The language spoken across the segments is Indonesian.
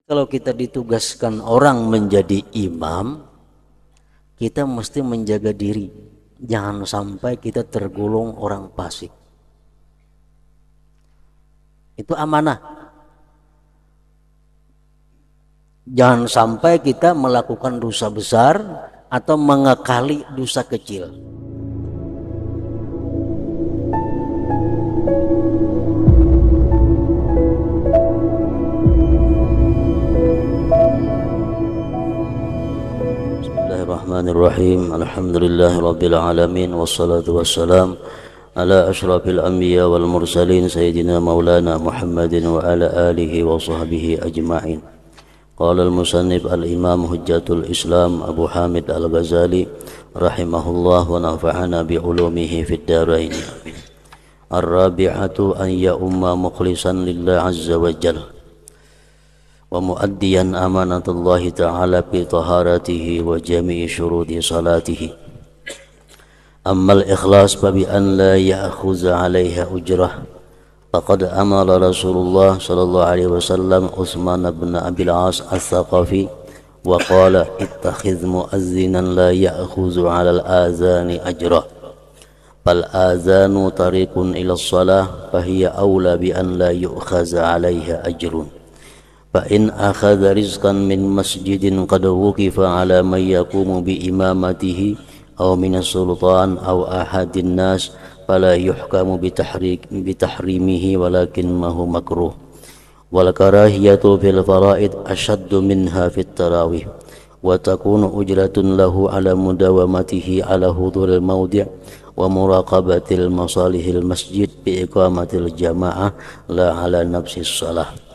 Kalau kita ditugaskan orang menjadi imam, kita mesti menjaga diri. Jangan sampai kita tergolong orang fasik. Itu amanah. Jangan sampai kita melakukan dosa besar atau mengekali dosa kecil. Bismillahirrahmanirrahim. Alhamdulillahirabbil alamin wassalatu wassalam ala asyrafil anbiya wal mursalin sayyidina maulana Muhammadin wa ala alihi wa sahbihi ajma'in. Qala al-musannif al-imam hujjatul Islam Abu Hamid al-Ghazali rahimahullah wa nafa'ana bi ulumihi fid dharain. Ar-rabi'atu an ya umma mukhlishan lillah azza wa jalla wa muaddiyan amanatullahi ta'ala bi taharatihi wa jami'i syuruti salatihi. Ammal ikhlas fa bi an la ya'khudha 'alaiha ujrah faqad amara Rasulullah sallallahu alaihi wasallam Utsman bin Abil As Ats-Tsaqafi wa qala ittakhidh muazzinan la ya'khudhu 'alal azani ajra bal azanu tariqun ila shalah fa hiya aula bi an la yu'khadha 'alaiha ajrun. فإن أخذ رزقا من مسجد قد وقف على من يقوم بإمامته أو من السلطان أو أحد الناس فلا يحكم بتحريمه ولكن ما هو مكروه والكراهية في الفرائض أشد منها في التراويح وتكون أجرة له على مداومته على حضور الموضع ومراقبة المصالح المسجد بإقامة الجماعة لا على نفس الصلاة.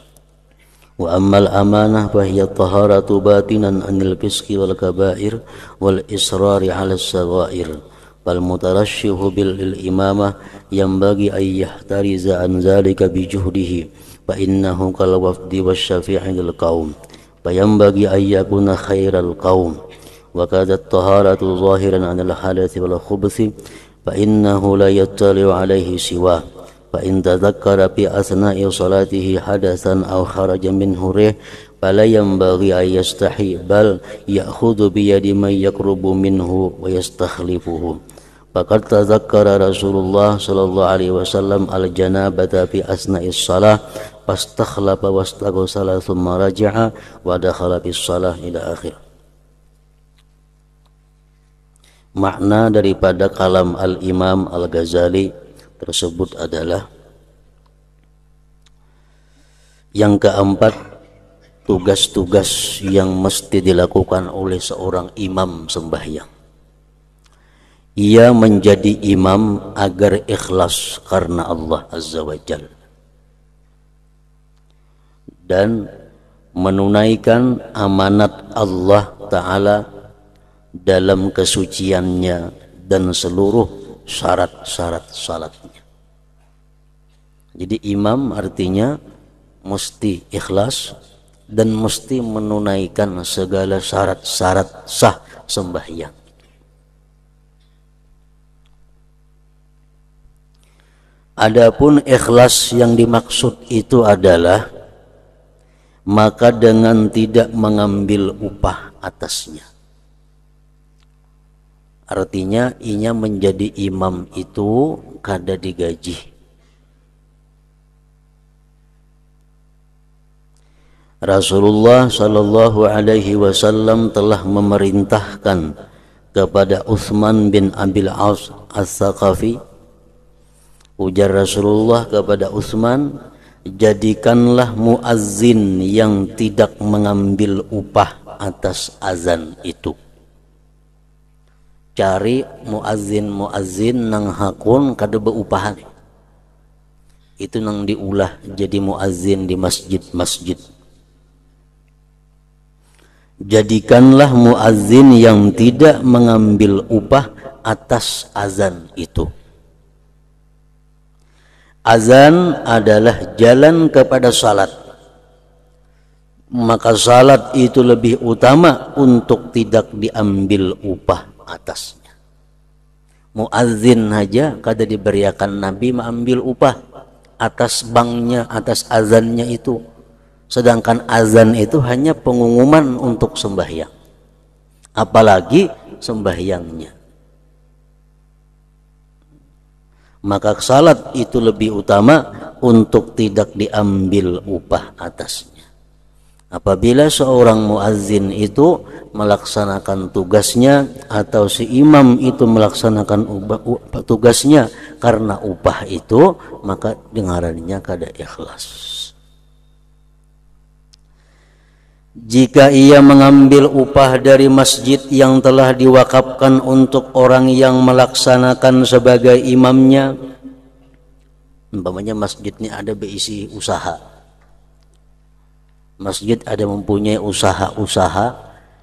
Wa ammal amanah fahiya taharatu batinan anil fisqi wal kaba'ir wal israri 'ala as-saghair wal mutarashshihu bil imamah yanbaghi ay yahtariza an zalika bi juhdihi fa innahu kal wafdi wasyafi'i lil qaum fa yanbaghi ay yakuna khairal qaum wa kadha at-taharatu zahiran 'anil hadathi wal khubuthi fa innahu la yattali'u 'alayhi siwa فإن تذكر في أثناء صلاته حدثا أو خرج منه ريح فلا ينبغي أن يستحي بل يأخذ بيد من يقرب منه ويستخلفه فقد تذكر رسول الله صلى الله عليه وسلم الجنابة في أثناء الصلاة فاستخلف واستغسل ثم رجع ودخل في الصلاة إلى آخر. Makna daripada kalam Al-Imam Al-Ghazali tersebut adalah yang keempat, tugas-tugas yang mesti dilakukan oleh seorang imam sembahyang. Ia menjadi imam agar ikhlas karena Allah Azza wa Jalla dan menunaikan amanat Allah Ta'ala dalam kesuciannya dan seluruh syarat-syarat salatnya. Jadi imam artinya mesti ikhlas dan mesti menunaikan segala syarat-syarat sah sembahyang. Adapun ikhlas yang dimaksud itu adalah maka dengan tidak mengambil upah atasnya. Artinya inya menjadi imam itu kada digaji. Rasulullah sallallahu alaihi wasallam telah memerintahkan kepada Utsman bin Abil As Ats-Tsaqafi. Ujar Rasulullah kepada Utsman, jadikanlah muazzin yang tidak mengambil upah atas azan itu. Cari muazzin nang hakun kada beupahan. Itu nang diulah jadi muazzin di masjid-masjid. Jadikanlah muazzin yang tidak mengambil upah atas azan itu. Azan adalah jalan kepada salat. Maka salat itu lebih utama untuk tidak diambil upah atasnya. Muazzin saja kada diberiakan Nabi mengambil upah atas banknya, atas azannya itu. Sedangkan azan itu hanya pengumuman untuk sembahyang, apalagi sembahyangnya. Maka salat itu lebih utama untuk tidak diambil upah atasnya. Apabila seorang muazzin itu melaksanakan tugasnya atau si imam itu melaksanakan tugasnya karena upah itu, maka dengarannya kada ikhlas. Jika ia mengambil upah dari masjid yang telah diwakafkan untuk orang yang melaksanakan sebagai imamnya, umpamanya masjidnya ada berisi usaha, masjid ada mempunyai usaha-usaha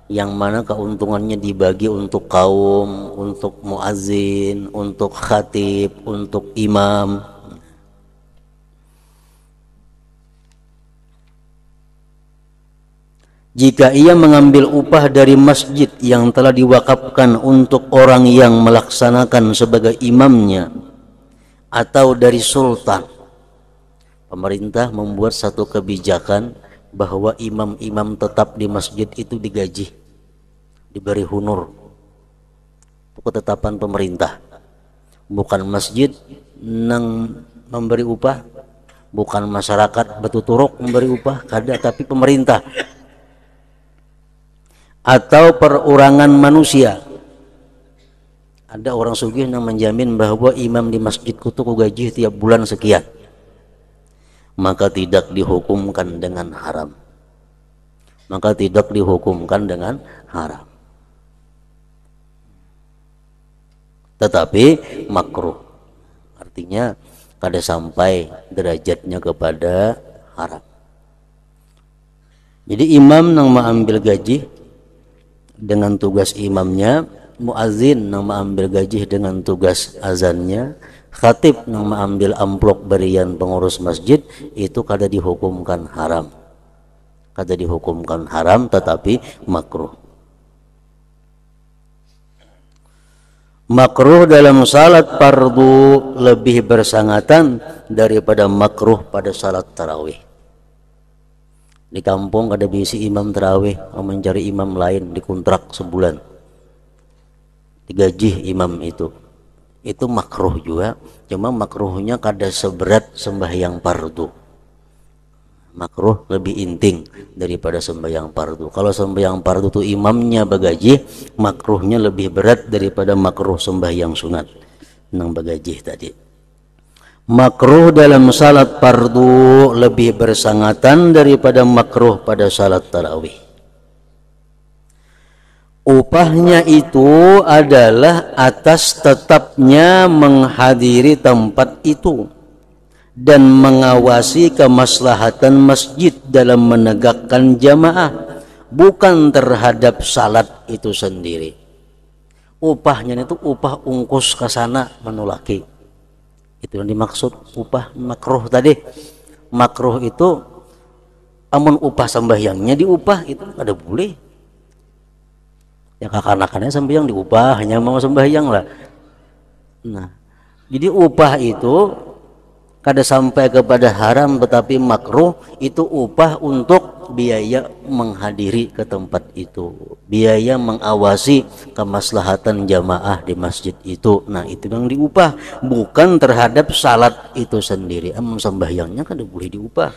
yang mana keuntungannya dibagi untuk kaum, untuk muazzin, untuk khatib, untuk imam. Jika ia mengambil upah dari masjid yang telah diwakafkan untuk orang yang melaksanakan sebagai imamnya, atau dari sultan, pemerintah membuat satu kebijakan bahwa imam-imam tetap di masjid itu digaji, diberi honor. Itu ketetapan pemerintah, bukan masjid nang memberi upah, bukan masyarakat betuturuk memberi upah, kada, tapi pemerintah atau perorangan manusia. Ada orang sugih yang menjamin bahwa imam di masjidku tuh gaji tiap bulan sekian, maka tidak dihukumkan dengan haram. Maka tidak dihukumkan dengan haram. Tetapi makruh. Artinya kada sampai derajatnya kepada haram. Jadi imam yang mengambil gaji dengan tugas imamnya, muazzin yang mengambil gaji dengan tugas azannya, khatib yang mengambil amplop berian pengurus masjid, itu kada dihukumkan haram. Kada dihukumkan haram, tetapi makruh. Makruh dalam salat fardu lebih bersangatan daripada makruh pada salat tarawih. Di kampung ada bisi imam tarawih, mencari imam lain, dikontrak sebulan, digaji imam itu makruh juga, cuma makruhnya kada seberat sembahyang fardu. Makruh lebih inting daripada sembahyang fardu. Kalau sembahyang fardu itu imamnya bagaji, makruhnya lebih berat daripada makruh sembahyang sunat nang bagaji tadi. Makruh dalam salat fardu lebih bersangatan daripada makruh pada salat tarawih. Upahnya itu adalah atas tetapnya menghadiri tempat itu dan mengawasi kemaslahatan masjid dalam menegakkan jamaah, bukan terhadap salat itu sendiri. Upahnya itu upah ungkus ke sana menulaki. Itu yang dimaksud upah makruh tadi. Makruh itu amun upah sembahyangnya diupah, itu ada boleh. Ya kakak-anakannya sembahyang diupah, hanya mau sembahyang lah. Nah, jadi upah itu kada sampai kepada haram, tetapi makruh itu upah untuk biaya menghadiri ke tempat itu, biaya mengawasi kemaslahatan jamaah di masjid itu. Nah, itu yang diupah, bukan terhadap salat itu sendiri. Amun sembahyangnya kada boleh diupah.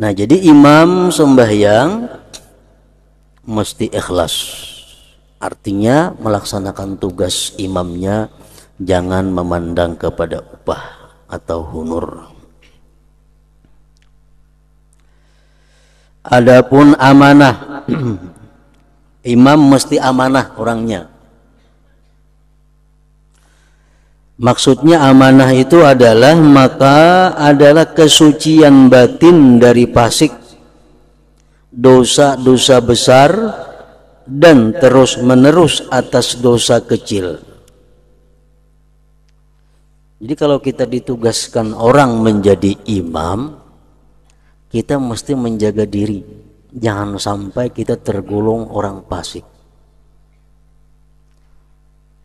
Nah, jadi imam sembahyang mesti ikhlas. Artinya melaksanakan tugas imamnya, jangan memandang kepada upah atau honor. Adapun amanah, imam mesti amanah orangnya. Maksudnya amanah itu adalah kesucian batin dari fasik, dosa-dosa besar, dan terus menerus atas dosa kecil. Jadi kalau kita ditugaskan orang menjadi imam, kita mesti menjaga diri, jangan sampai kita tergolong orang fasik.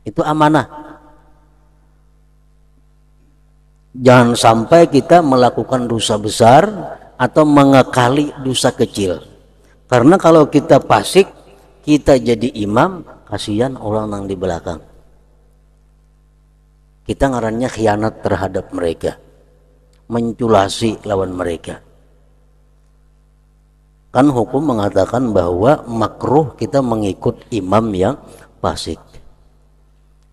Itu amanah. Jangan sampai kita melakukan dosa besar atau mengekali dosa kecil. Karena kalau kita fasik, kita jadi imam, kasihan orang yang di belakang. Kita ngarannya khianat terhadap mereka, menculasi lawan mereka. Kan hukum mengatakan bahwa makruh kita mengikut imam yang fasik.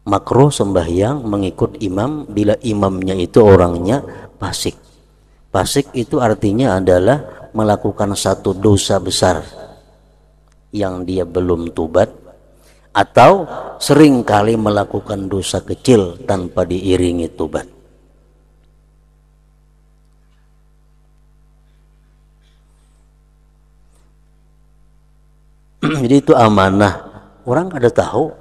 Makruh sembahyang mengikut imam bila imamnya itu orangnya fasik. Fasik itu artinya adalah melakukan satu dosa besar yang dia belum tobat, atau seringkali melakukan dosa kecil tanpa diiringi tobat. Jadi itu amanah. Orang kada tahu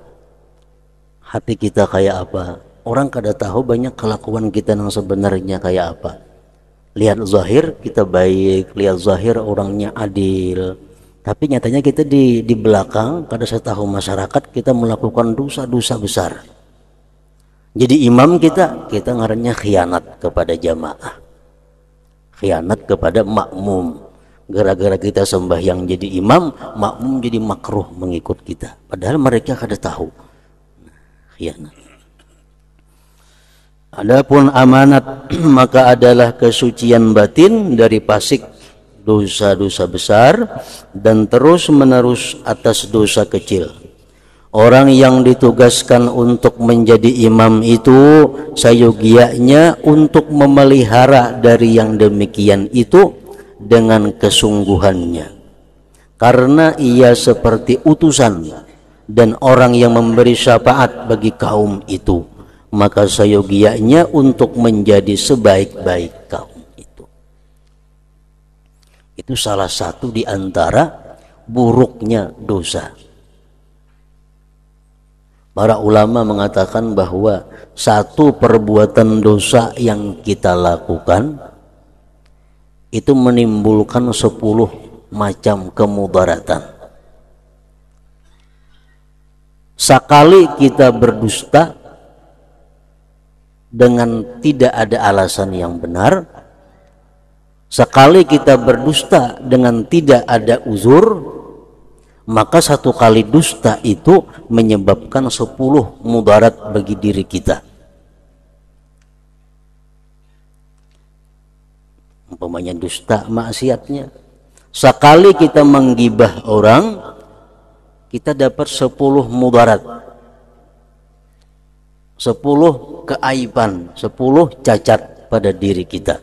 hati kita kayak apa. Orang kada tahu banyak kelakuan kita yang sebenarnya kayak apa. Lihat zahir kita baik, lihat zahir orangnya adil, tapi nyatanya kita di belakang kada setahu masyarakat kita melakukan dosa-dosa besar. Jadi imam kita ngarannya khianat kepada jamaah, khianat kepada makmum. Gara-gara kita sembahyang jadi imam, makmum jadi makruh mengikut kita, padahal mereka kada tahu. Khianat. Adapun amanat maka adalah kesucian batin dari fasik dosa-dosa besar dan terus menerus atas dosa kecil. Orang yang ditugaskan untuk menjadi imam itu sayogianya untuk memelihara dari yang demikian itu dengan kesungguhannya, karena ia seperti utusan dan orang yang memberi syafaat bagi kaum itu, maka sayogianya untuk menjadi sebaik-baik kaum itu. Itu salah satu di antara buruknya dosa. Para ulama mengatakan bahwa satu perbuatan dosa yang kita lakukan itu menimbulkan 10 macam kemudaratan. Sekali kita berdusta dengan tidak ada alasan yang benar, sekali kita berdusta dengan tidak ada uzur, maka satu kali dusta itu menyebabkan 10 mudarat bagi diri kita. Umpamanya dusta maksiatnya, sekali kita menggibah orang, kita dapat 10 mudarat, 10 keaiban, 10 cacat pada diri kita.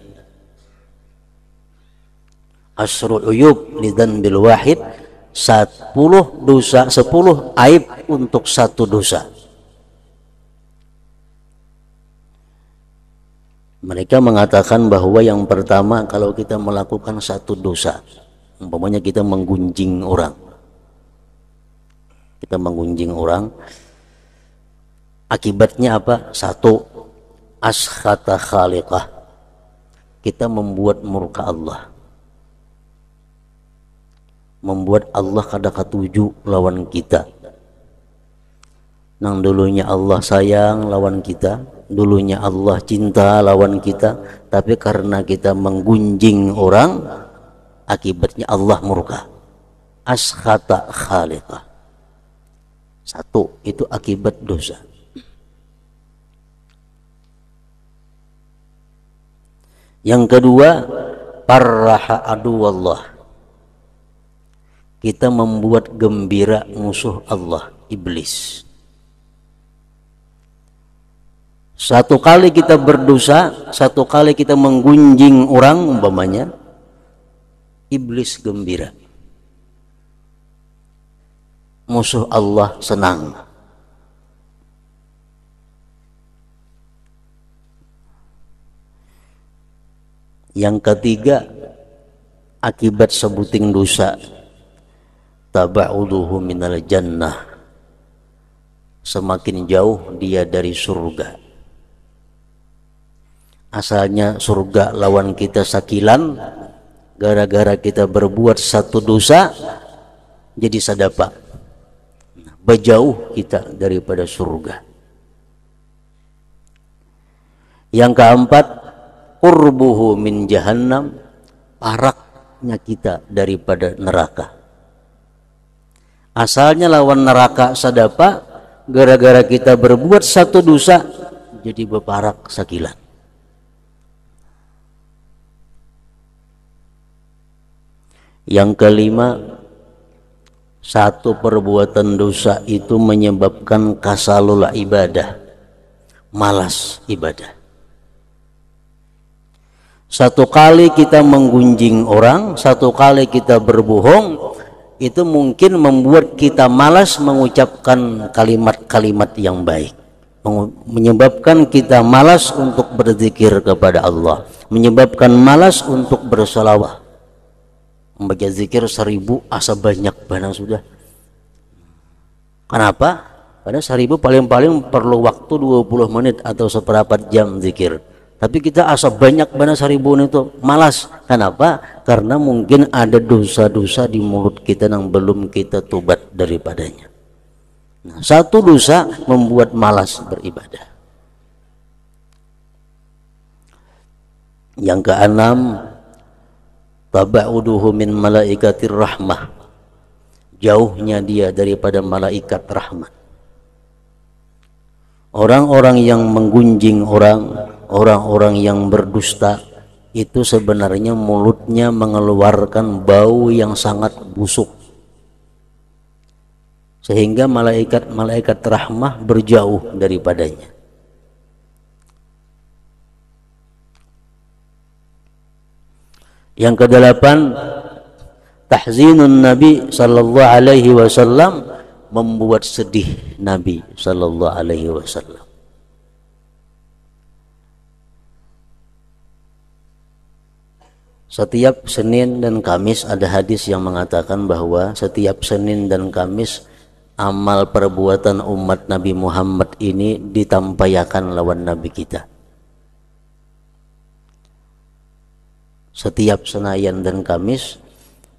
Asrul uyub lidan bil wahid, 10 dosa, 10 aib untuk satu dosa. Mereka mengatakan bahwa yang pertama, kalau kita melakukan satu dosa, umpamanya kita menggunjing orang, akibatnya apa? Satu, askhata khaliqah, kita membuat murka Allah, membuat Allah kada katuju lawan kita. Nang dulunya Allah sayang lawan kita, dulunya Allah cinta lawan kita, tapi karena kita menggunjing orang, akibatnya Allah murka. Askhata khaliqah. Satu, itu akibat dosa. Yang kedua, farraha aduwallah, kita membuat gembira musuh Allah, iblis. Satu kali kita berdosa, satu kali kita menggunjing orang umpamanya, iblis gembira, musuh Allah senang. Yang ketiga, akibat sebuting dosa, taba'uduhu minal jannah, semakin jauh dia dari surga. Asalnya surga lawan kita sakilan, gara-gara kita berbuat satu dosa jadi sadapa, berjauh kita daripada surga. Yang keempat, qurbuhu min jahannam, paraknya kita daripada neraka. Asalnya lawan neraka sadapa, gara-gara kita berbuat satu dosa jadi beparak sakilan. Yang kelima, satu perbuatan dosa itu menyebabkan kasalul ibadah, malas ibadah. Satu kali kita menggunjing orang, satu kali kita berbohong, itu mungkin membuat kita malas mengucapkan kalimat-kalimat yang baik, menyebabkan kita malas untuk berzikir kepada Allah, menyebabkan malas untuk bersolawat. Membaca zikir 1000 asa banyak bana sudah. Kenapa? Karena 1000 paling-paling perlu waktu 20 menit atau seperempat jam zikir. Tapi kita asa banyak bana 1000 itu malas. Kenapa? Karena mungkin ada dosa-dosa di mulut kita yang belum kita tobat daripadanya. Nah, satu dosa membuat malas beribadah. Yang keenam, tabauduhu min malaikatir rahmah, jauhnya dia daripada malaikat rahmat. Orang-orang yang menggunjing orang-orang yang berdusta, itu sebenarnya mulutnya mengeluarkan bau yang sangat busuk, sehingga malaikat rahmah berjauh daripadanya. Yang kedelapan, tahzinun Nabi sallallahu alaihi wasallam, membuat sedih Nabi sallallahu alaihi wasallam. Setiap Senin dan Kamis ada hadis yang mengatakan bahwa setiap Senin dan Kamis amal perbuatan umat Nabi Muhammad ini ditampayakan lawan Nabi kita. Setiap Senayan dan Kamis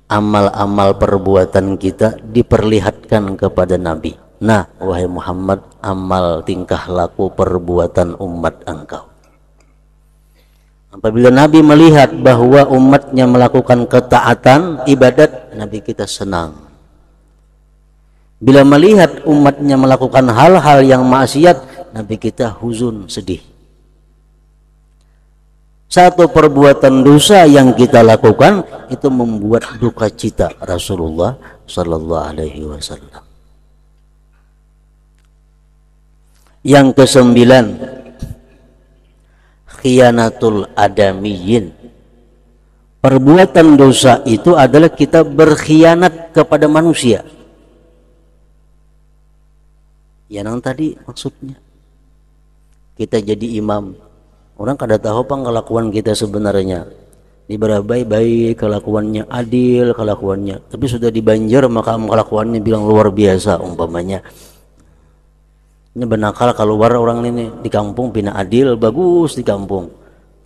amal-amal perbuatan kita diperlihatkan kepada Nabi. Nah, wahai Muhammad, amal tingkah laku perbuatan umat engkau. Apabila Nabi melihat bahwa umatnya melakukan ketaatan ibadat, Nabi kita senang. Bila melihat umatnya melakukan hal-hal yang maksiat, Nabi kita huzun, sedih. Satu perbuatan dosa yang kita lakukan itu membuat duka cita Rasulullah sallallahu alaihi wasallam. Yang kesembilan, khiyanatul adamiyyin. Perbuatan dosa itu adalah kita berkhianat kepada manusia. Yang tadi maksudnya kita jadi imam, orang kada tahu apa kelakuan kita sebenarnya. Diberabai baik, kelakuannya adil, kelakuannya. Tapi sudah dibanjir maka kelakuannya bilang luar biasa umpamanya. Ini benakal keluar orang ini di kampung bina adil, bagus di kampung.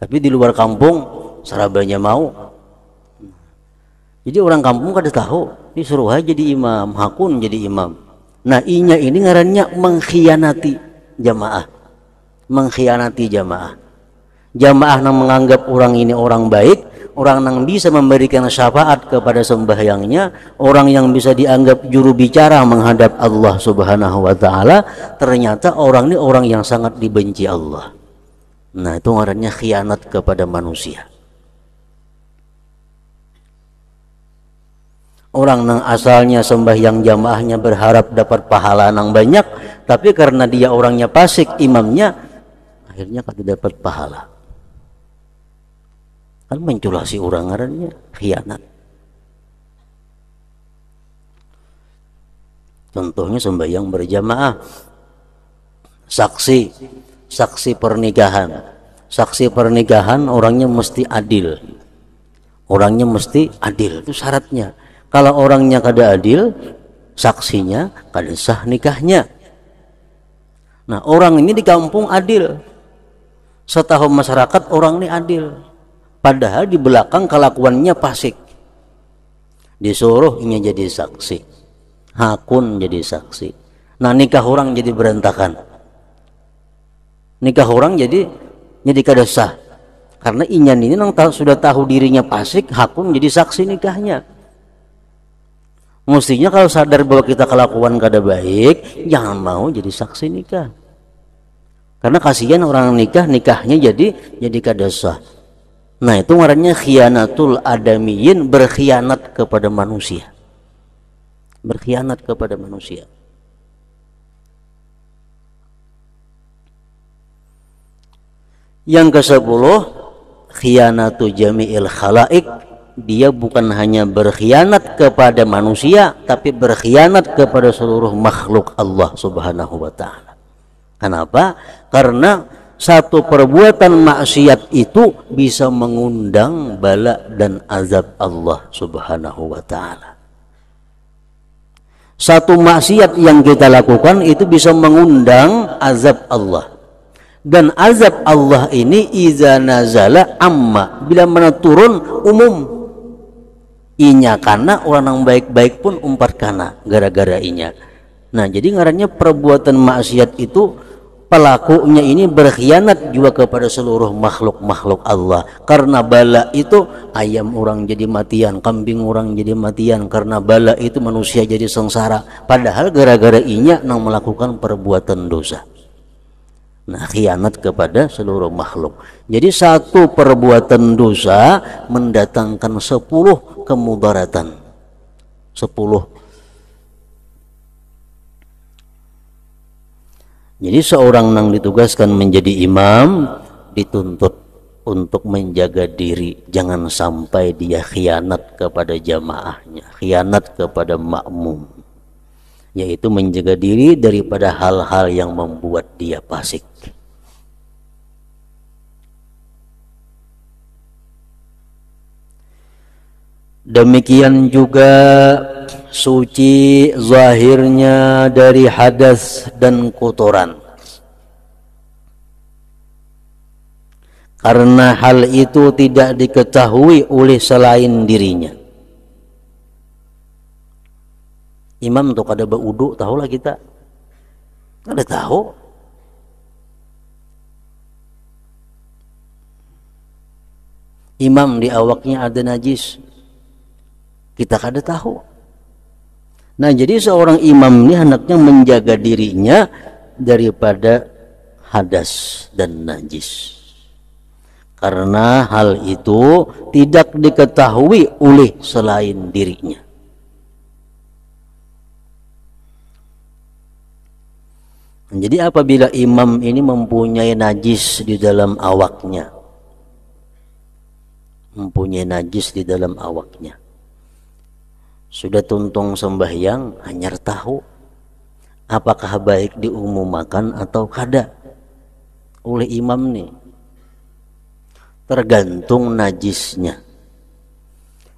Tapi di luar kampung sarabanya mau. Jadi orang kampung kada tahu, disuruh aja jadi imam, hakun jadi imam. Nah, inya ini ngarannya mengkhianati jamaah. Mengkhianati jamaah. Jamaah yang menganggap orang ini orang baik, orang yang bisa memberikan syafaat kepada sembahyangnya, orang yang bisa dianggap juru bicara menghadap Allah Subhanahu wa taala, ternyata orang ini orang yang sangat dibenci Allah. Nah, itu ngarannya khianat kepada manusia. Orang yang asalnya sembahyang jamaahnya berharap dapat pahala yang banyak, tapi karena dia orangnya fasik imamnya, akhirnya tidak dapat pahala. Kan menculasi orang ngarannya khianat. Contohnya sembahyang berjamaah, saksi pernikahan. Saksi pernikahan orangnya mesti adil. Orangnya mesti adil, itu syaratnya. Kalau orangnya kada adil, saksinya kada sah nikahnya. Nah, orang ini di kampung adil. Setahu masyarakat orang ini adil. Padahal di belakang kelakuannya fasik. Disuruh ini jadi saksi, hakun jadi saksi. Nah, nikah orang jadi berantakan. Nikah orang jadi kada sah. Karena inyan ini nang sudah tahu dirinya fasik, hakun jadi saksi nikahnya. Mestinya kalau sadar bahwa kita kelakuan kada baik, jangan mau jadi saksi nikah. Karena kasihan orang nikahnya jadi kada sah. Nah, itu ngarannya khianatul adamiyin, berkhianat kepada manusia. Berkhianat kepada manusia. Yang ke-10, khianatu jami'il khalaik. Dia bukan hanya berkhianat kepada manusia, tapi berkhianat kepada seluruh makhluk Allah Subhanahu wa ta'ala. Kenapa? Karena satu perbuatan maksiat itu bisa mengundang bala dan azab Allah Subhanahu wa ta'ala. Satu maksiat yang kita lakukan itu bisa mengundang azab Allah. Dan azab Allah ini iza nazala amma, bila mana turun umum. Inya kana orang yang baik-baik pun umpat kana gara-gara inya. Nah, jadi ngarannya perbuatan maksiat itu pelakunya ini berkhianat juga kepada seluruh makhluk-makhluk Allah. Karena bala itu ayam orang jadi matian, kambing orang jadi matian. Karena bala itu manusia jadi sengsara. Padahal gara-gara inya nang melakukan perbuatan dosa. Nah, khianat kepada seluruh makhluk. Jadi satu perbuatan dosa mendatangkan 10 kemudaratan. 10. Jadi seorang yang ditugaskan menjadi imam dituntut untuk menjaga diri, jangan sampai dia khianat kepada jamaahnya, khianat kepada makmum, yaitu menjaga diri daripada hal-hal yang membuat dia fasik. Demikian juga suci zahirnya dari hadas dan kotoran. Karena hal itu tidak diketahui oleh selain dirinya. Imam tuh kada berwudu, tahulah kita. Kada tahu. Imam di awaknya ada najis, kita kada tahu. Nah, jadi seorang imam ini hendaknya menjaga dirinya daripada hadas dan najis. Karena hal itu tidak diketahui oleh selain dirinya. Jadi apabila imam ini mempunyai najis di dalam awaknya, sudah tuntung sembahyang, hanyar tahu apakah baik diumumkan atau kada oleh imam nih. Tergantung najisnya.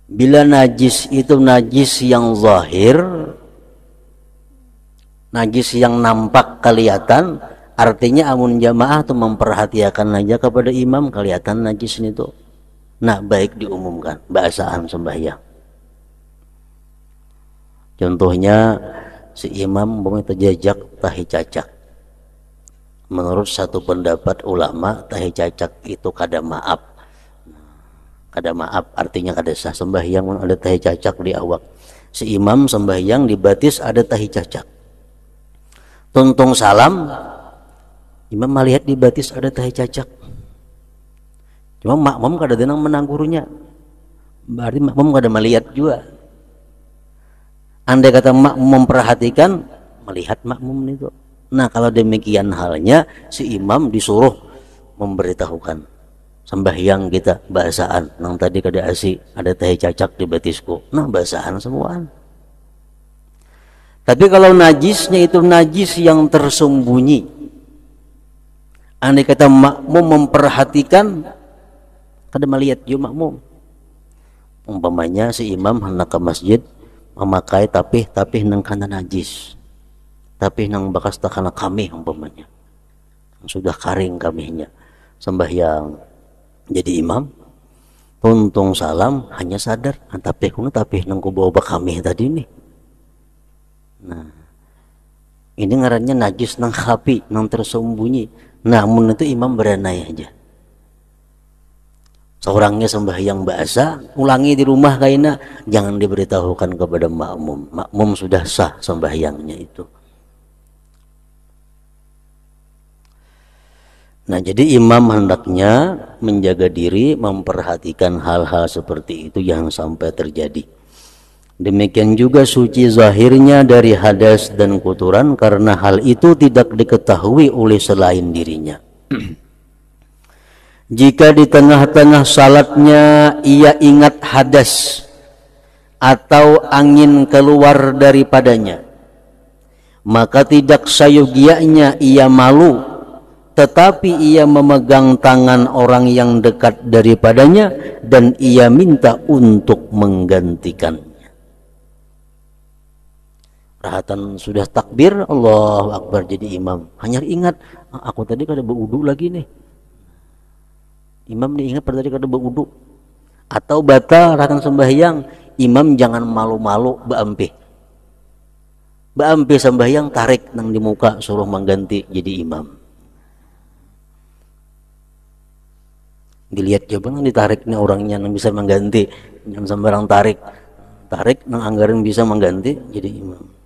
Bila najis itu najis yang zahir, najis yang nampak kelihatan, artinya amun jamaah tuh memperhatikan aja kepada imam, kelihatan najis itu. Nah, baik diumumkan bahasaan sembahyang. Contohnya si imam boleh terjajak tahi cacak. Menurut satu pendapat ulama, tahi cacak itu kada maaf. Kada maaf artinya kada sah sembahyang ada tahi cacak di awak. Si imam sembahyang di batis ada tahi cacak. Tuntung salam, imam melihat di batis ada tahi cacak. Cuma makmum kada denang menanggurunya. Berarti makmum kada melihat juga. Andai kata makmum memperhatikan, melihat makmum itu. Nah, kalau demikian halnya, si imam disuruh memberitahukan sembahyang kita bahasaan. Nang tadi kada asi ada tahi cacak di batisku. Nah, bahasaan semuaan. Tapi kalau najisnya itu najis yang tersembunyi, andai kata makmum memperhatikan, kada melihat juga makmum. Umpamanya si imam hendak ke masjid memakai tapih nang kana najis, tapih nang bekas takana kamih umpamanya, sudah karing kamihnya, sembahyang jadi imam, tuntung salam hanya sadar tapih nang ku bawa kamih tadi nih. Nah, ini ngarannya najis nang khafi, nang tersembunyi. Namun itu imam beranai aja. Seorangnya sembahyang bahasa, ulangi di rumah kaina, jangan diberitahukan kepada makmum. Makmum sudah sah sembahyangnya itu. Nah, jadi imam hendaknya menjaga diri, memperhatikan hal-hal seperti itu jangan sampai terjadi. Demikian juga suci zahirnya dari hadas dan kotoran karena hal itu tidak diketahui oleh selain dirinya. Jika di tengah-tengah salatnya ia ingat hadas atau angin keluar daripadanya, maka tidak sayogianya ia malu, tetapi ia memegang tangan orang yang dekat daripadanya dan ia minta untuk menggantikannya. Rahatan sudah takbir, Allahu Akbar jadi imam, hanya ingat, aku tadi kada berwudu lagi nih. Imam diingat pada tadi kada berwudu. Atau batal rahatan sembahyang, imam jangan malu-malu beampih. Beampih sembahyang tarik nang di muka suruh mengganti jadi imam. Dilihat coba nang ditarik nih orangnya nang bisa mengganti, jangan sembarang tarik. Tarik nang anggaran bisa mengganti jadi imam.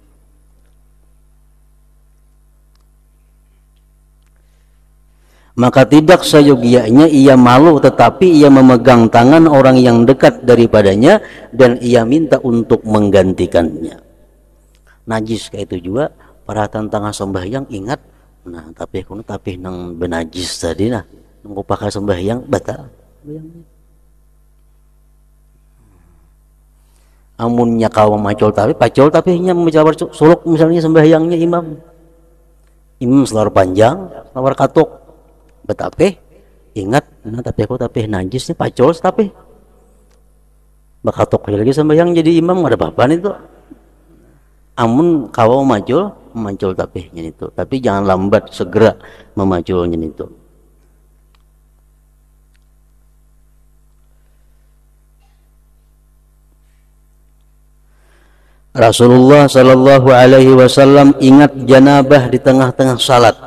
Maka tidak seyogianya ia malu, tetapi ia memegang tangan orang yang dekat daripadanya dan ia minta untuk menggantikannya. Najis kayak itu juga para tentang sembahyang ingat, nah tapi nang benajis tadi nah nunggu pakai sembahyang batal. Amunnya kau macul tapi nya menjawab suluk misalnya sembahyangnya imam selawar panjang, selawar katuk. Betape ingat, nah tapi najisnya pacol tapi bakatok lagi sembahyang jadi imam ada apa itu. Amun kau macul tapi itu, tapi jangan lambat segera memaculnya itu. Rasulullah Shallallahu Alaihi Wasallam ingat janabah di tengah-tengah salat.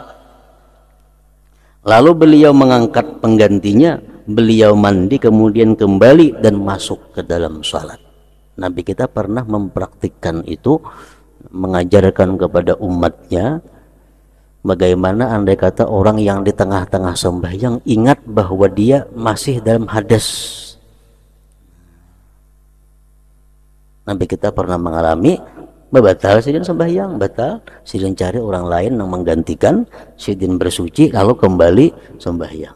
Lalu beliau mengangkat penggantinya, beliau mandi kemudian kembali dan masuk ke dalam salat. Nabi kita pernah mempraktikkan itu, mengajarkan kepada umatnya bagaimana andai kata orang yang di tengah-tengah sembahyang ingat bahwa dia masih dalam hadas. Nabi kita pernah mengalami batal sidin sembahyang, batal sidin cari orang lain yang menggantikan, sidin bersuci lalu kembali sembahyang.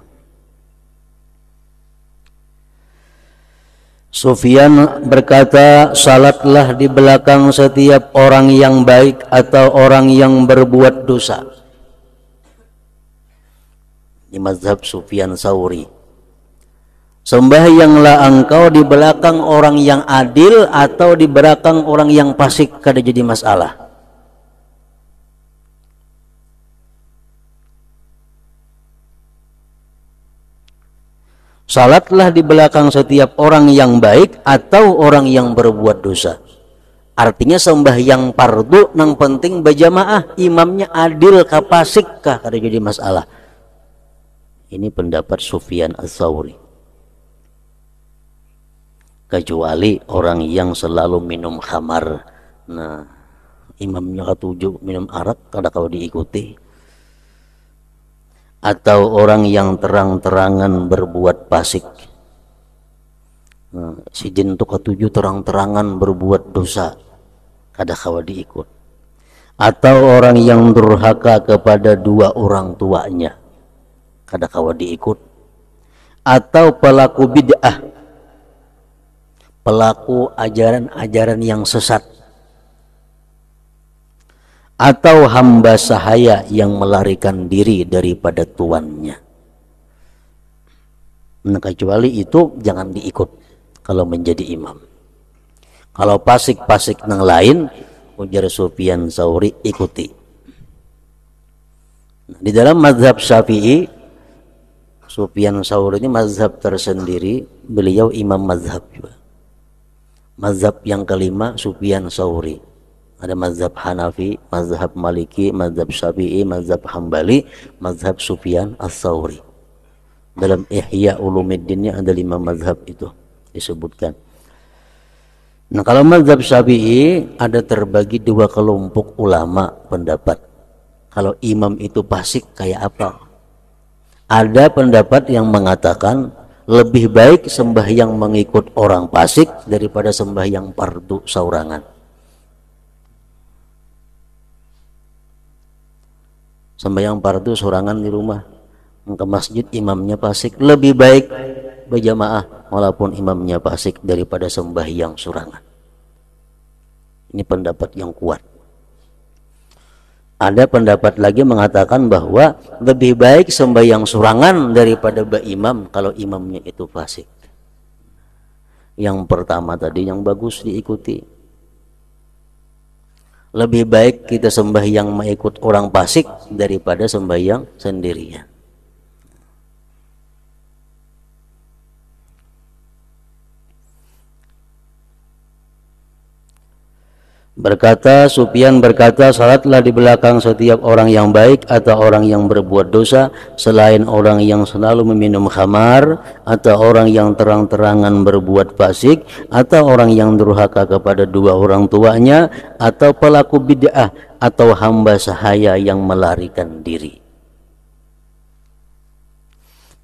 Sufyan berkata, salatlah di belakang setiap orang yang baik atau orang yang berbuat dosa. Di mazhab Sufyan Tsauri, sembahyanglah engkau di belakang orang yang adil atau di belakang orang yang fasik, kada jadi masalah. Salatlah di belakang setiap orang yang baik atau orang yang berbuat dosa. Artinya sembahyang fardu nang penting berjamaah, imamnya adil kah fasik kah kada jadi masalah. Ini pendapat Sufyan Ats-Tsauri. Kecuali orang yang selalu minum khamar, nah imamnya ketujuh minum arak kada kau diikuti, atau orang yang terang-terangan berbuat fasik, nah, sidin tu ketujuh terang-terangan berbuat dosa kada kau diikut, atau orang yang durhaka kepada dua orang tuanya kada kau diikut, atau pelaku bid'ah, pelaku ajaran-ajaran yang sesat, atau hamba sahaya yang melarikan diri daripada tuannya. Nah, kecuali itu jangan diikut kalau menjadi imam. Kalau pasik-pasik yang lain, ujar Sufyan Tsauri, ikuti. Nah, di dalam mazhab Syafi'i, Sufyan Tsauri ini mazhab tersendiri, beliau imam mazhab juga. Mazhab yang kelima Sufyan Tsauri. Ada mazhab Hanafi, mazhab Maliki, mazhab Syafi'i, mazhab Hambali, mazhab Sufyan Ats-Tsauri. Dalam Ihya Ulumuddinnya ada 5 mazhab itu disebutkan. Nah, kalau mazhab Syafi'i ada terbagi 2 kelompok ulama pendapat. Kalau imam itu fasik kayak apa? Ada pendapat yang mengatakan lebih baik sembahyang mengikut orang fasik daripada sembahyang fardu saurangan. Sembahyang fardu saurangan di rumah, ke masjid imamnya fasik, lebih baik berjamaah walaupun imamnya fasik daripada sembahyang saurangan. Ini pendapat yang kuat. Ada pendapat lagi mengatakan bahwa lebih baik sembahyang saurangan daripada berimam kalau imamnya itu fasik. Yang pertama tadi yang bagus diikuti. Lebih baik kita sembahyang mengikut orang fasik daripada sembahyang sendirian. Sufyan berkata, salatlah di belakang setiap orang yang baik atau orang yang berbuat dosa, selain orang yang selalu meminum khamar, atau orang yang terang-terangan berbuat fasik, atau orang yang durhaka kepada 2 orang tuanya, atau pelaku bid'ah, atau hamba sahaya yang melarikan diri.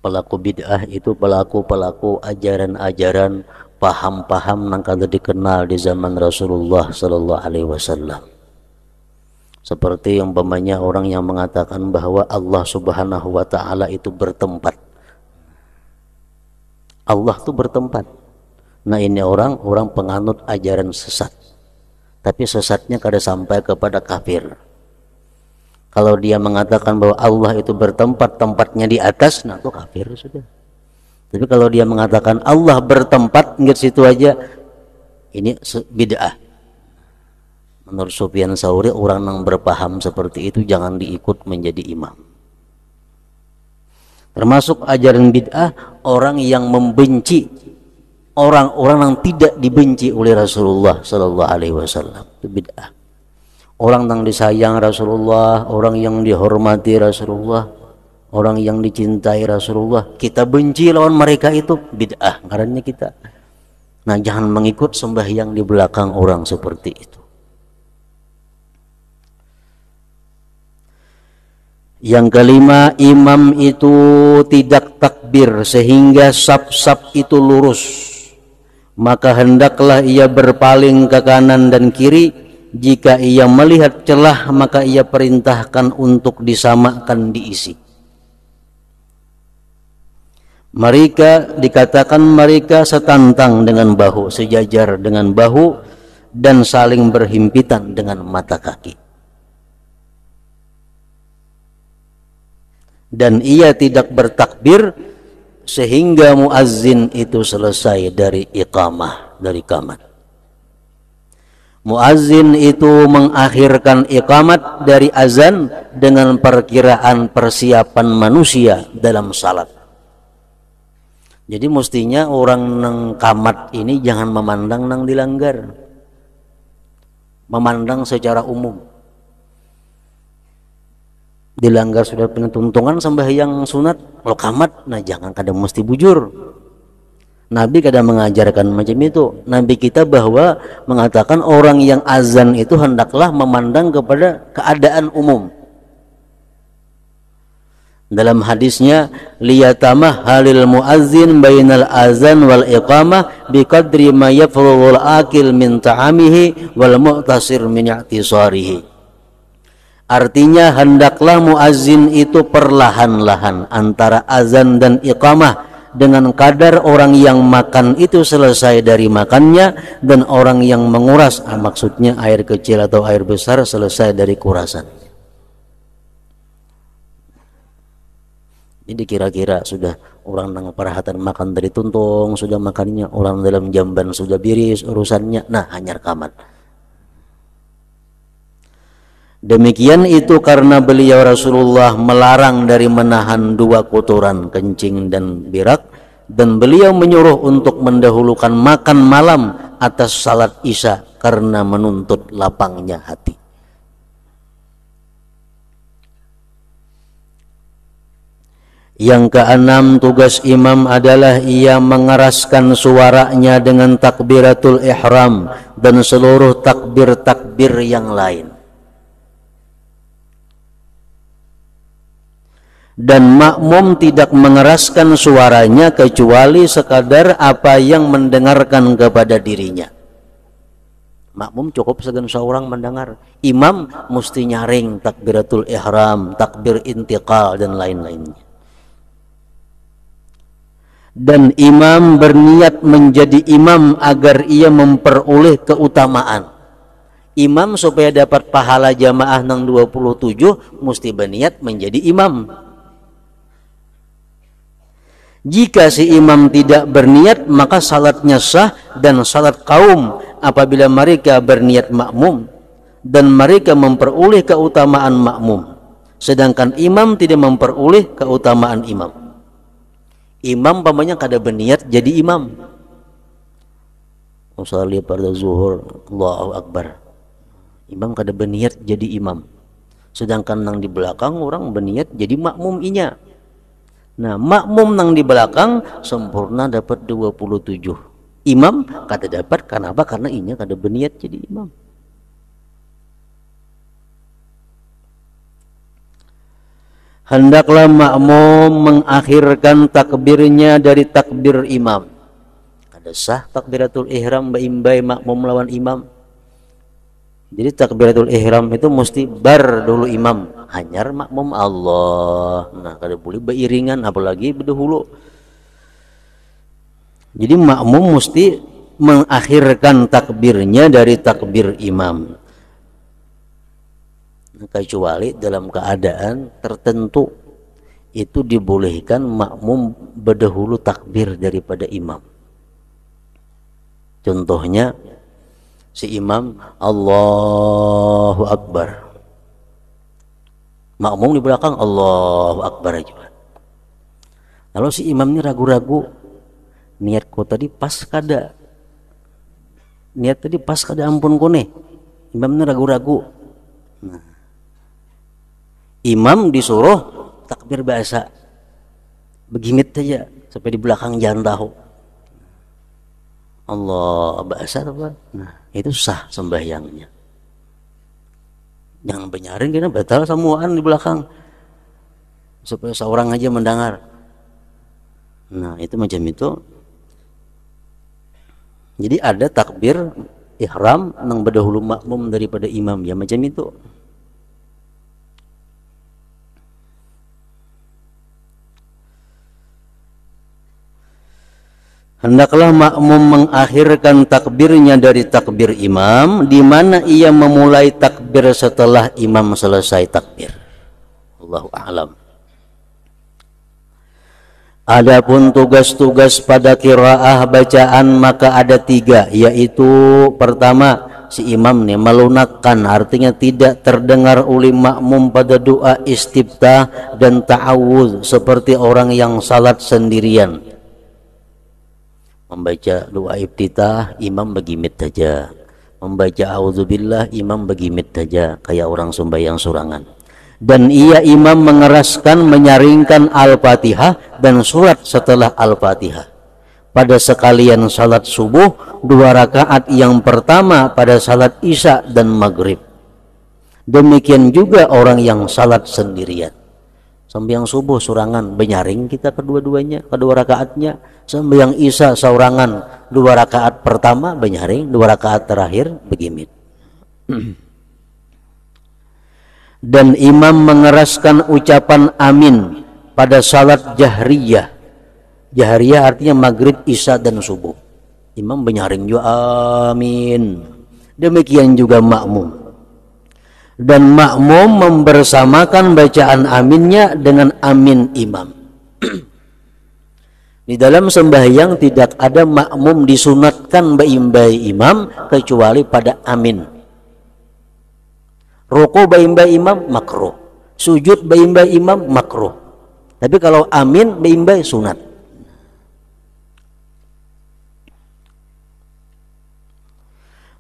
Pelaku bid'ah itu pelaku-pelaku ajaran-ajaran, paham-paham yang kada dikenal di zaman Rasulullah Sallallahu Alaihi Wasallam. Seperti umpamanya orang yang mengatakan bahwa Allah Subhanahu Wa Taala itu bertempat. Allah itu bertempat. Nah, ini orang penganut ajaran sesat. Tapi sesatnya kada sampai kepada kafir. Kalau dia mengatakan bahwa Allah itu bertempat, tempatnya di atas, nah itu kafir sudah. Tapi kalau dia mengatakan Allah bertempat di situ aja, ini bid'ah. Menurut Sufyan Tsauri, orang yang berpaham seperti itu jangan diikut menjadi imam. Termasuk ajaran bid'ah orang yang membenci orang-orang yang tidak dibenci oleh Rasulullah Sallallahu Alaihi Wasallam. Itu bid'ah. Orang yang disayang Rasulullah, orang yang dihormati Rasulullah, orang yang dicintai Rasulullah, kita benci lawan mereka, itu bid'ah karena kita. Nah, jangan mengikut sembahyang di belakang orang seperti itu. Yang kelima, imam itu tidak takbir sehingga saf-saf itu lurus. Maka hendaklah ia berpaling ke kanan dan kiri. Jika ia melihat celah, maka ia perintahkan untuk disamakan diisi. Mereka dikatakan mereka setantang dengan bahu, sejajar dengan bahu, dan saling berhimpitan dengan mata kaki. Dan ia tidak bertakbir sehingga muazzin itu selesai dari iqamah, dari qamat. Muazzin itu mengakhirkan iqamat dari azan dengan perkiraan persiapan manusia dalam salat. Jadi mestinya orang nang qamat ini jangan memandang nang dilanggar, memandang secara umum. Dilanggar sudah penetuntungan sembahyang sunat, kalau qamat, nah jangan kada mesti bujur. Nabi kadang mengajarkan macam itu. Nabi kita bahwa mengatakan orang yang azan itu hendaklah memandang kepada keadaan umum. Dalam hadisnya, liyatamah halil muazzin bainal azan wal iqamah biqadri ma yafrughul akil min ta'amihi wal mu'tasir min i'tisarihi. Artinya hendaklah muazzin itu perlahan-lahan antara azan dan iqamah, dengan kadar orang yang makan itu selesai dari makannya dan orang yang menguras, maksudnya air kecil atau air besar, selesai dari kurasan. Jadi kira-kira sudah orang nang perhatian makan dari tuntung, sudah makannya, orang dalam jamban sudah biris urusannya, nah hanyar kamat. Demikian itu karena beliau Rasulullah melarang dari menahan 2 kotoran, kencing dan berak, dan beliau menyuruh untuk mendahulukan makan malam atas salat isya karena menuntut lapangnya hati. Yang keenam, tugas imam adalah ia mengeraskan suaranya dengan takbiratul ihram dan seluruh takbir-takbir yang lain. Dan makmum tidak mengeraskan suaranya kecuali sekadar apa yang mendengarkan kepada dirinya. Makmum cukup segan seorang mendengar. Imam mesti nyaring takbiratul ihram, takbir intiqal dan lain-lainnya. Dan imam berniat menjadi imam agar ia memperoleh keutamaan. Imam supaya dapat pahala jamaah nang 27 mesti berniat menjadi imam. Jika si imam tidak berniat, maka salatnya sah dan salat kaum apabila mereka berniat makmum dan mereka memperoleh keutamaan makmum, sedangkan imam tidak memperoleh keutamaan imam. Imam pamannya kada berniat jadi imam. Usalli pada zuhur, Allahu Akbar. Imam kada berniat jadi imam, sedangkan nang di belakang orang berniat jadi makmum inya. Nah, makmum nang di belakang sempurna dapat 27. Imam kada dapat, kenapa? Karena inya kada berniat jadi imam. Hendaklah makmum mengakhirkan takbirnya dari takbir imam. Kada sah takbiratul ihram baimbai makmum lawan imam. Jadi takbiratul ihram itu mesti bar dulu imam, hanyar makmum Allah. Nah, kada boleh beriringan apalagi berdahulu. Jadi makmum mesti mengakhirkan takbirnya dari takbir imam. Nah, kecuali dalam keadaan tertentu itu dibolehkan makmum berdahulu takbir daripada imam. Contohnya si imam Allahu Akbar, makmum di belakang Allahu Akbar juga. Kalau si imam ini ragu-ragu, niatku tadi pas kada, niat tadi pas kada, ampun kone, imam ini ragu-ragu. Nah, imam disuruh takbir biasa, begimit saja sampai di belakang jangan tahu. Allah bahasa apa? Nah, itu sah sembahyangnya. Jangan benyarin kena batal semuaan di belakang supaya seorang aja mendengar. Nah, itu macam itu. Jadi ada takbir ihram nang berdahulu makmum daripada imam, ya macam itu. Hendaklah makmum mengakhirkan takbirnya dari takbir imam, di mana ia memulai takbir setelah imam selesai takbir. Allahu a'lam. Adapun tugas-tugas pada qiraah bacaan maka ada 3, yaitu pertama, si imam nih melunakkan, artinya tidak terdengar oleh makmum pada doa istiftah dan ta'awudz seperti orang yang salat sendirian. Membaca doa iftitah imam begimit saja, membaca auzubillah imam begimit saja kayak orang sembahyang surangan. Dan ia imam mengeraskan menyaringkan al-fatihah dan surat setelah al-fatihah pada sekalian salat subuh 2 rakaat yang pertama pada salat isya dan maghrib. Demikian juga orang yang salat sendirian. Sembahyang subuh surangan benyaring kita kedua-duanya, kedua rakaatnya. Sembahyang isya saurangan 2 rakaat pertama benyaring, 2 rakaat terakhir begimit. Dan imam mengeraskan ucapan amin pada salat jahriyah. Jahriyah artinya maghrib, isya dan subuh. Imam benyaring juga amin. Demikian juga makmum. Dan makmum membersamakan bacaan aminnya dengan amin imam. Di dalam sembahyang tidak ada makmum disunatkan baimbai imam kecuali pada amin. Ruku baimbai imam makruh, sujud baimbai imam makruh. Tapi kalau amin baimbai sunat.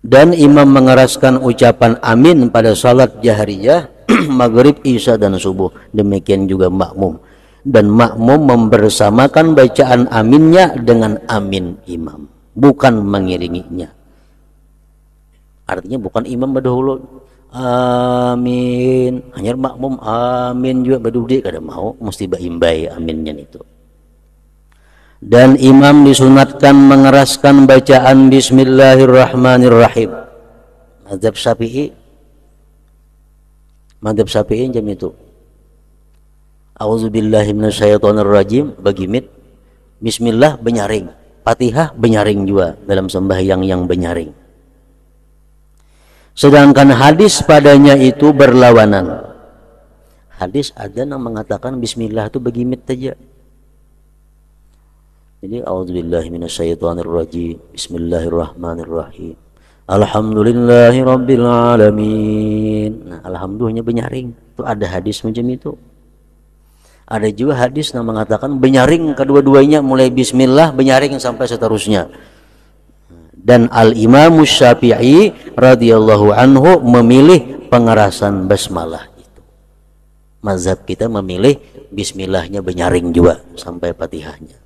Dan imam mengeraskan ucapan amin pada salat jahriyah, maghrib, isya dan subuh. Demikian juga makmum. dan makmum membersamakan bacaan aminnya dengan amin imam, bukan mengiringinya. Artinya bukan imam berdahulu amin, hanya makmum amin juga berdudi, kada mau, mesti baimbai aminnya itu. Dan imam disunatkan mengeraskan bacaan bismillahirrahmanirrahim. Mazhab Syafi'i jam itu. A'udzubillahi minasyaitonirrajim bagi mit. Bismillah benyaring. Fatihah benyaring juga dalam sembahyang yang benyaring. Sedangkan hadis padanya itu berlawanan. Hadis ada yang mengatakan bismillah itu bagi mit saja. Jadi a'udzubillahi minasyaitonirrajim. Bismillahirrahmanirrahim. Alhamdulillahirabbil alamin. Nah, alhamdulillahnya benyaring. Itu ada hadis macam itu. Ada juga hadis yang mengatakan benyaring kedua-duanya, mulai bismillah benyaring sampai seterusnya. Dan Al-Imam Syafi'i radhiyallahu anhu memilih pengerasan basmalah itu. Mazhab kita memilih bismillahnya benyaring juga sampai Fatihahnya.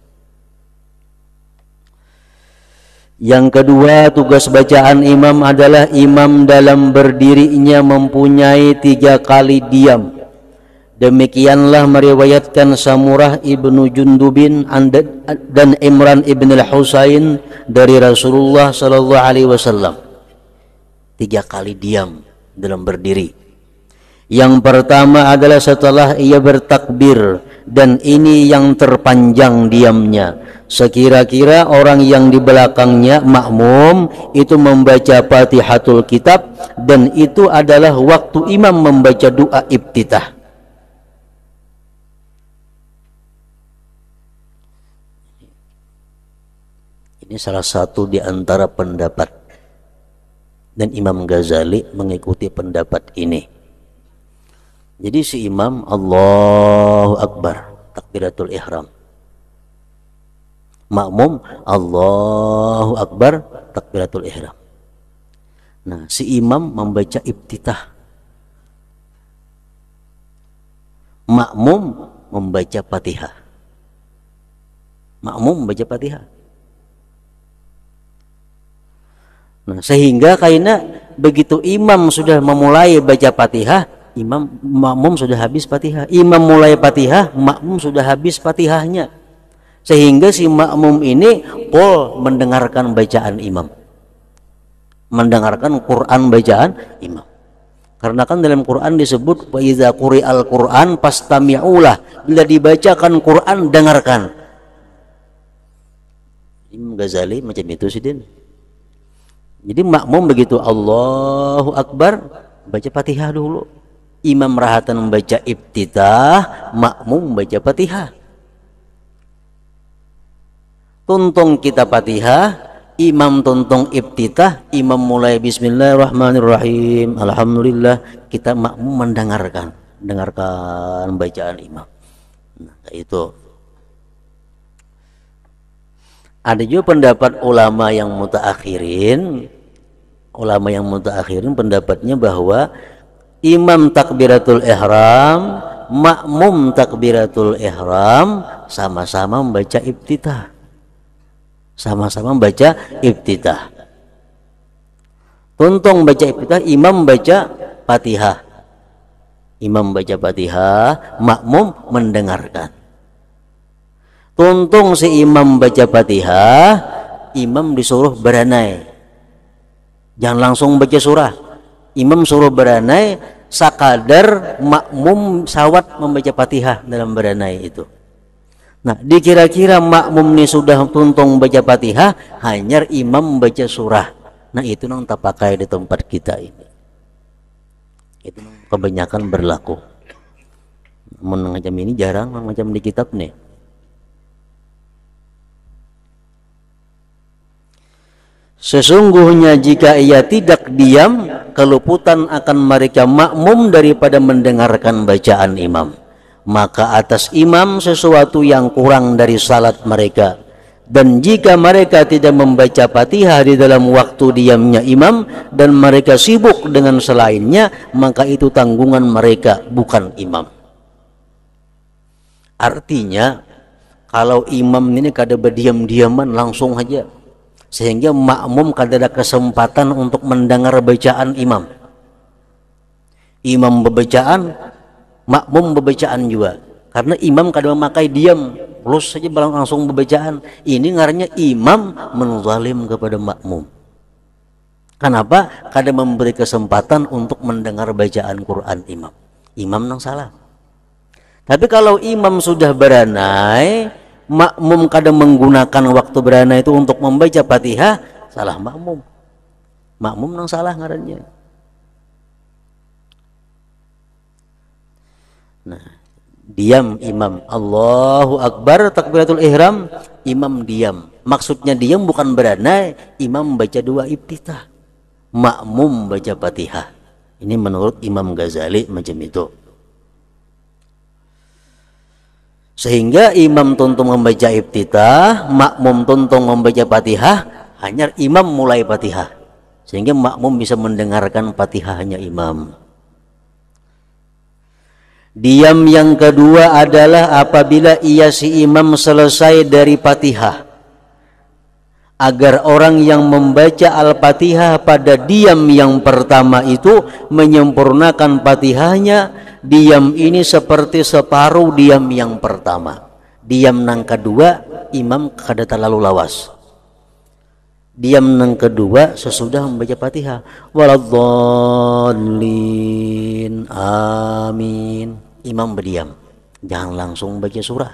Yang kedua, tugas bacaan imam adalah imam dalam berdirinya mempunyai 3 kali diam. Demikianlah meriwayatkan Samurah ibnu Jundubin dan Imran ibn al-Husain dari Rasulullah sallallahu alaihi wasallam. 3 kali diam dalam berdiri. Yang pertama adalah setelah ia bertakbir, dan ini yang terpanjang diamnya. Sekira-kira orang yang di belakangnya makmum itu membaca Fatihatul Kitab, dan itu adalah waktu imam membaca doa iftitah. Ini salah satu di antara pendapat, dan Imam Ghazali mengikuti pendapat ini. Jadi si imam Allahu Akbar, takbiratul ihram. Makmum Allahu Akbar, takbiratul ihram. Nah, si imam membaca iftitah. Makmum membaca Fatihah. Makmum membaca Fatihah. Nah, sehingga karena begitu imam sudah memulai baca Fatihah, makmum sudah habis Fatihah. Imam mulai Fatihah, makmum sudah habis Fatihahnya. Sehingga si makmum ini mendengarkan bacaan imam, mendengarkan Quran bacaan imam. Karena kan dalam Quran disebut wa iza quri'al Quran fastami'ulah, bila dibacakan Quran dengarkan. Imam Ghazali macam itu sih din. Jadi makmum begitu Allahu Akbar baca Fatihah dulu. Imam rahatan membaca iftitah, makmum membaca Fatihah. Tuntung kita Fatihah, imam tuntung iftitah, imam mulai bismillahirrahmanirrahim, alhamdulillah, kita makmum mendengarkan bacaan imam. Nah, itu. Ada juga pendapat ulama yang mutaakhirin pendapatnya bahwa imam takbiratul ihram, makmum takbiratul ihram sama-sama membaca iftitah. Sama-sama membaca iftitah. Tuntung baca iftitah, imam baca Fatihah. Imam baca Fatihah, makmum mendengarkan. Tuntung si imam baca Fatihah, imam disuruh beranai. Jangan langsung baca surah. Imam suruh beranai sakadar makmum sawat membaca Fatihah dalam beranai itu. Nah, dikira-kira makmum ini sudah tuntung baca Fatihah, hanya imam baca surah. Nah, itu yang tak pakai di tempat kita ini. Itu kebanyakan berlaku. Macam ini jarang, macam di kitab nih. Sesungguhnya jika ia tidak diam, keluputan akan mereka makmum daripada mendengarkan bacaan imam. Maka atas imam sesuatu yang kurang dari salat mereka. Dan jika mereka tidak membaca Fatihah di dalam waktu diamnya imam, dan mereka sibuk dengan selainnya, maka itu tanggungan mereka, bukan imam. Artinya kalau imam ini kada berdiam-diaman langsung aja, sehingga makmum kada ada kesempatan untuk mendengar bacaan imam. Imam bebacaan, makmum bebacaan juga. Karena imam kada memakai diam, terus saja langsung bebacaan. Ini ngarannya imam menzalim kepada makmum. Kenapa? Kada memberi kesempatan untuk mendengar bacaan Quran imam. Imam nang salah. Tapi kalau imam sudah beranai, makmum kadang menggunakan waktu beranai itu untuk membaca Fatihah, salah makmum. Makmum nang salah ngarannya. Nah, diam imam, Allahu Akbar, takbiratul ihram, imam diam. Maksudnya diam bukan beranai, imam baca dua iftitah, makmum baca Fatihah. Ini menurut Imam Ghazali macam itu. Sehingga imam tuntung membaca iftitah, makmum tuntung membaca Fatihah, hanya imam mulai Fatihah. Sehingga makmum bisa mendengarkan Fatihahnya imam. Diam yang kedua adalah apabila si imam selesai dari Fatihah. Agar orang yang membaca Al-Fatihah pada diam yang pertama itu menyempurnakan Fatihahnya. Diam ini seperti separuh diam yang pertama. Diam nang kedua imam kada terlalu lawas. Diam nang kedua sesudah membaca Fatihah. Waladhdallin, amin. Imam berdiam, jangan langsung baca surah.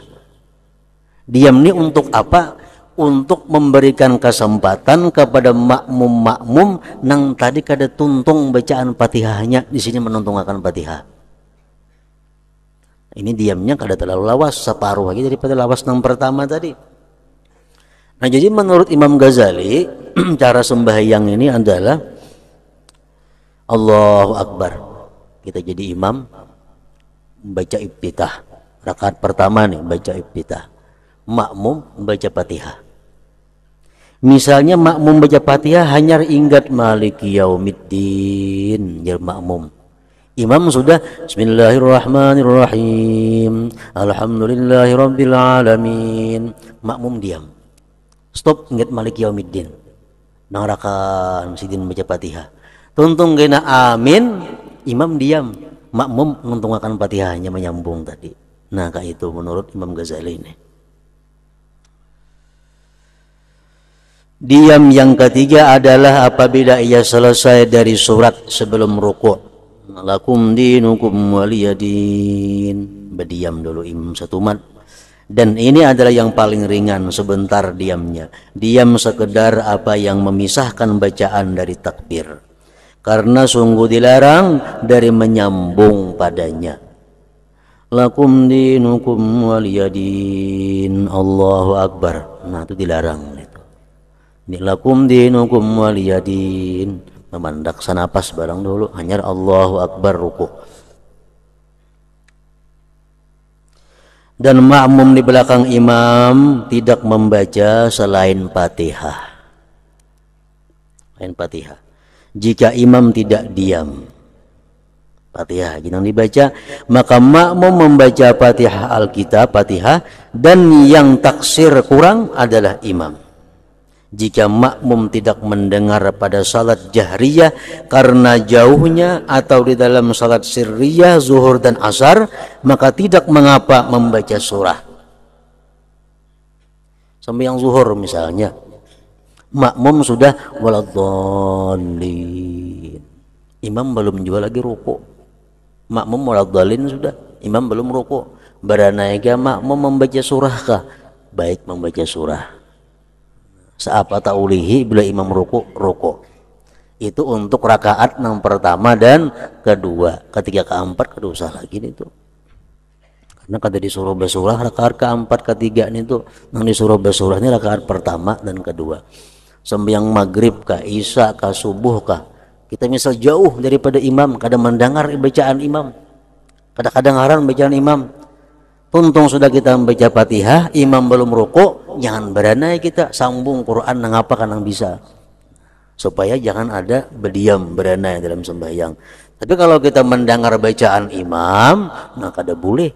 Diam ini untuk apa? Untuk memberikan kesempatan kepada makmum-makmum nang tadi kada tuntung bacaan Fatihahnya, di sini menuntung akan Fatihah. Ini diamnya kada terlalu lawas, separuh lagi daripada lawas nang pertama tadi. Nah, jadi menurut Imam Ghazali cara sembahyang ini adalah Allahu Akbar, kita jadi imam baca iftitah, rakaat pertama nih baca iftitah, makmum baca Fatihah. Misalnya makmum baca Fatihah hanya ingat Maliki Yaumiddin, ya makmum. Imam sudah Bismillahirrahmanirrahim, Alhamdulillahirabbil alamin. Makmum diam. Stop, ingat Maliki Yaumiddin. Nang rakaat sidin baca Fatihah. Tuntung kena amin, imam diam. Makmum menguntungkan Fatihahnya menyambung tadi. Nah, kayak itu menurut Imam Ghazali ini. Diam yang ketiga adalah apabila ia selesai dari surat sebelum rukuk. Lakum dinukum waliyadin. Berdiam dulu imam satu mat. Dan ini adalah yang paling ringan, sebentar diamnya. Diam sekedar apa yang memisahkan bacaan dari takbir. Karena sungguh dilarang dari menyambung padanya. Lakum dinukum waliyadin. Allahu Akbar. Nah, itu dilarang. Ini lakum dinukum waliyadin. Memandak sanapas barang dulu, hanya Allahu Akbar ruku. Dan makmum di belakang imam tidak membaca selain Fatihah. Selain Fatihah. Jika imam tidak diam, Fatihah yang dibaca, maka makmum membaca Fatihah Alkitab, Fatihah, dan yang taksir kurang adalah imam. Jika makmum tidak mendengar pada salat jahriyah karena jauhnya atau di dalam salat sirriyah zuhur dan asar, maka tidak mengapa membaca surah. Sembahyang zuhur misalnya, makmum sudah waladhdallin, imam belum juga lagi ruku. Makmum waladhdallin sudah, imam belum ruku. Beranaiga makmum membaca surah kah? Baik membaca surah. Seapa ta'ulihi bila imam ruku. Itu untuk rakaat yang pertama dan kedua. Ketiga keempat kada usah lagi itu. Karena kada disuruh bersurah rakaat keempat ketiga itu. Yang disuruh bersurah ini rakaat pertama dan kedua. Sembahyang maghrib kah, isya kah, subuh kah, kita misal jauh daripada imam, kada mendengar bacaan imam, kadang-kadang ngaran bacaan imam. Untung sudah kita membaca Fatihah, imam belum ruku, jangan beranai kita sambung Quran nang apa kan nang bisa. Supaya jangan ada berdiam beranai dalam sembahyang. Tapi kalau kita mendengar bacaan imam, nah kada boleh.